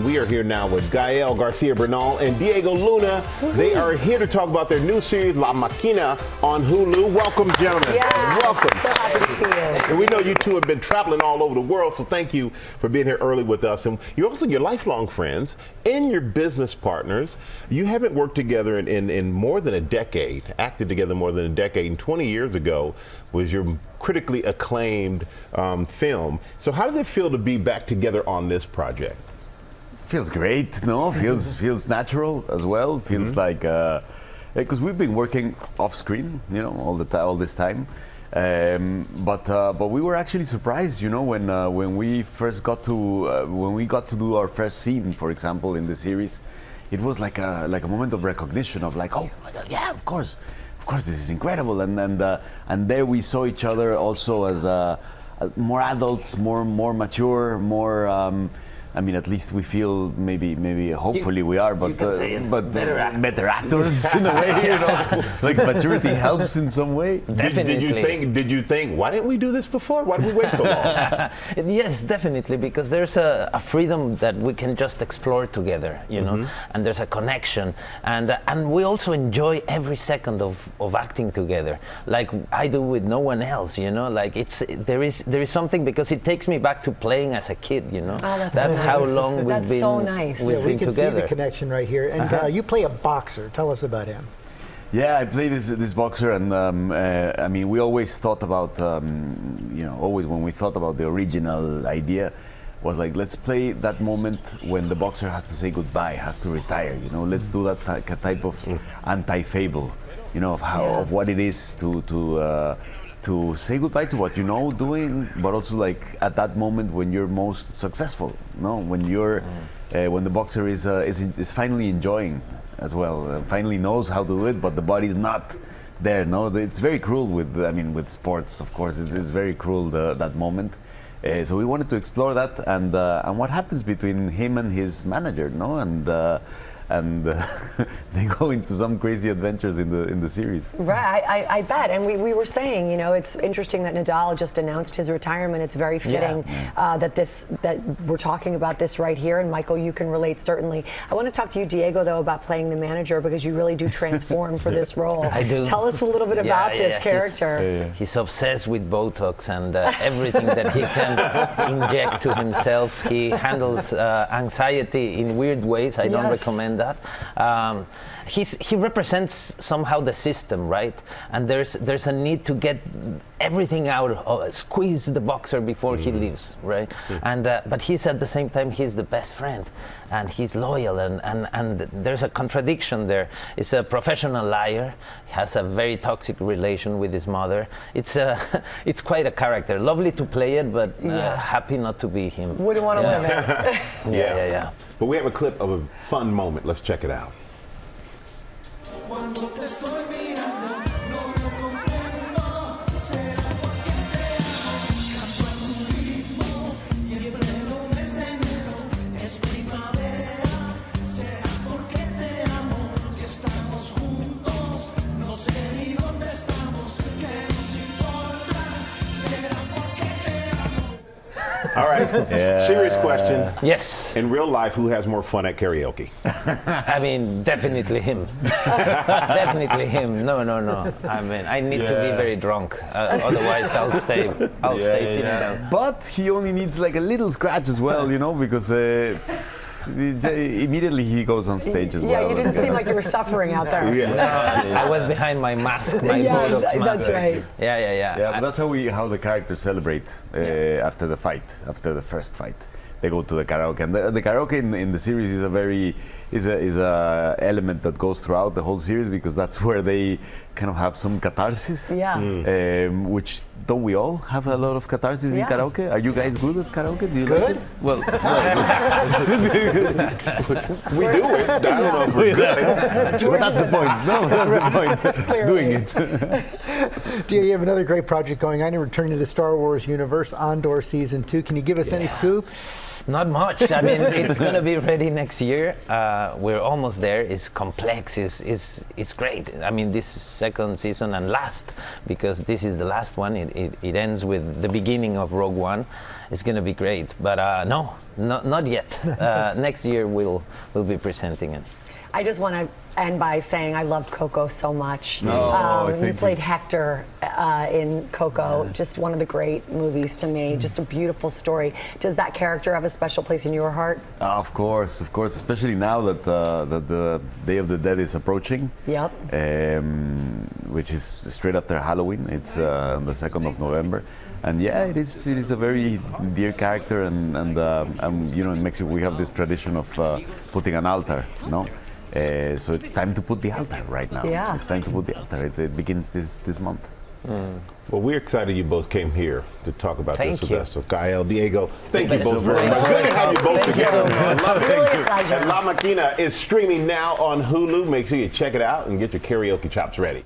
We are here now with Gael Garcia Bernal and Diego Luna. They are here to talk about their new series, La Maquina, on Hulu. Welcome, gentlemen. Yes, welcome. So happy to see you. And we know you two have been traveling all over the world, so thank you for being here early with us. And you're also your lifelong friends and your business partners. You haven't worked together in more than a decade, acted together more than a decade, and 20 years ago was your critically acclaimed film. So how did it feel to be back together on this project? Feels great, no? Feels natural as well. Feels like because we've been working off screen, you know, all this time. But we were actually surprised, you know, when we first got to do our first scene, for example, in the series. It was like a moment of recognition of like, oh my God, yeah, of course, this is incredible. And there we saw each other also as more adults, more mature, more. I mean, at least we feel maybe hopefully we are, but better actors in a way, you know. Like maturity helps in some way. Definitely. Did you think why didn't we do this before? Why did we wait so long? Yes, definitely, because there's a freedom that we can just explore together, you know, and there's a connection, and we also enjoy every second of acting together, like I do with no one else, you know. Like there is something, because it takes me back to playing as a kid, you know. Oh, that's how long we've That's been. so nice. We've been we can together. see the connection right here. And you play a boxer. Tell us about him. Yeah, I play this boxer, and I mean, we always thought about, you know, always when we thought about the original idea, was like, let's play that moment when the boxer has to say goodbye, has to retire. You know, let's do that type of anti-fable, you know, of what it is to say goodbye to what you know doing, but also like at that moment when you're most successful, no? When you're, when the boxer is finally enjoying as well, finally knows how to do it, but the body's not there. No, it's very cruel with sports, of course. It's very cruel that moment. So we wanted to explore that and what happens between him and his manager, no? And they go into some crazy adventures in the series. Right, I bet. And we were saying, you know, it's interesting that Nadal just announced his retirement. It's very fitting that we're talking about this right here. And Michael, you can relate certainly. I want to talk to you, Diego, though, about playing the manager, because you really do transform for this role. I do. Tell us a little bit about this character. He's obsessed with Botox and everything that he can inject to himself. He handles anxiety in weird ways. I don't recommend that. He represents somehow the system, right? And there's a need to get everything out, squeeze the boxer before he leaves, right? And but he's at the same time, he's the best friend, and he's loyal, and there's a contradiction there. He's a professional liar. He has a very toxic relation with his mother. It's quite a character. Lovely to play it, but happy not to be him. Wouldn't want to live it. Yeah. But we have a clip of a fun moment. Let's check it out. All right, serious question. Yes. In real life, who has more fun at karaoke? I mean, definitely him. Definitely him. No. I mean, I need to be very drunk. Otherwise, I'll stay sitting down. But he only needs like a little scratch as well, you know, because immediately he goes on stage as well. Yeah, you didn't seem like you were suffering out there. No, I was behind my mask, my Botox mask. That's right. Yeah, but that's how the characters celebrate after the first fight. They go to the karaoke, and the karaoke in the series is a element that goes throughout the whole series, because that's where they kind of have some catharsis. Yeah. Which don't we all have a lot of catharsis in karaoke? Are you guys good at karaoke? Do you like it? Well, we do it. I don't know if we're good. but that's the point. No, that's the point. Doing it. You have another great project going on. You're returning to the Star Wars universe, Andor Season 2. Can you give us any scoop? Not much. I mean, it's going to be ready next year. We're almost there. It's complex. It's great. I mean, this second season and last, because this is the last one. It ends with the beginning of Rogue One. It's going to be great. But no, not yet. Next year we'll be presenting it. I just want to end by saying I loved Coco so much. thank You played Hector in Coco, just one of the great movies to me, just a beautiful story. Does that character have a special place in your heart? Of course, especially now that the Day of the Dead is approaching. Yep. Which is straight after Halloween. It's on the 2nd of November. And yeah, it is a very dear character, and you know, in Mexico we have this tradition of putting an altar, you know? So it's time to put the altar right now. Yeah. It's time to put the altar. It begins this month. Well, we're excited you both came here to talk about Thank this you. with us. So Gael, Diego, thank you Thank you both so very much. much. Good to have you both Thank you together. so I much. love it. Really a pleasure. And La Maquina is streaming now on Hulu. Make sure you check it out and get your karaoke chops ready.